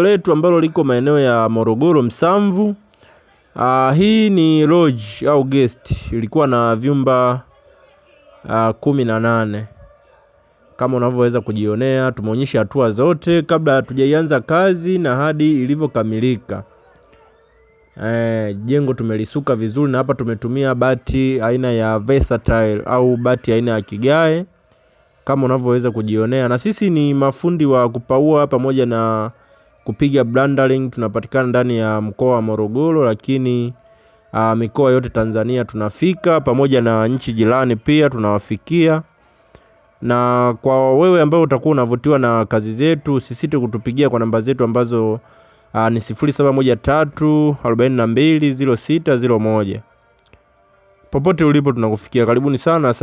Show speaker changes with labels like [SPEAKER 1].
[SPEAKER 1] letu ambalo liko maeneo ya Morogoro Msamvu. Hii ni lodge au guest, ilikuwa na vyumba 18. Kama unavyoweza kujionea, tumeonyesha hatua zote kabla hatujaianza kazi na hadi ilivyokamilika. Jengo tumelisuka vizuri, na hapa tumetumia bati aina ya Versatile au bati aina ya kigae kama unavyoweza kujionea. Na sisi ni mafundi wa kupaua pamoja na kupiga blundering. Tunapatikana ndani ya mkoa wa Morogoro, lakini mikoa yote Tanzania tunafika, pamoja na nchi jirani pia tunawafikia. Na kwa wewe ambao utakuwa unavutiwa na kazi zetu, usisite kutupigia kwa namba zetu ambazo ni 0713 42 0601. Popote ulipo tunakufikia. Karibuni sana.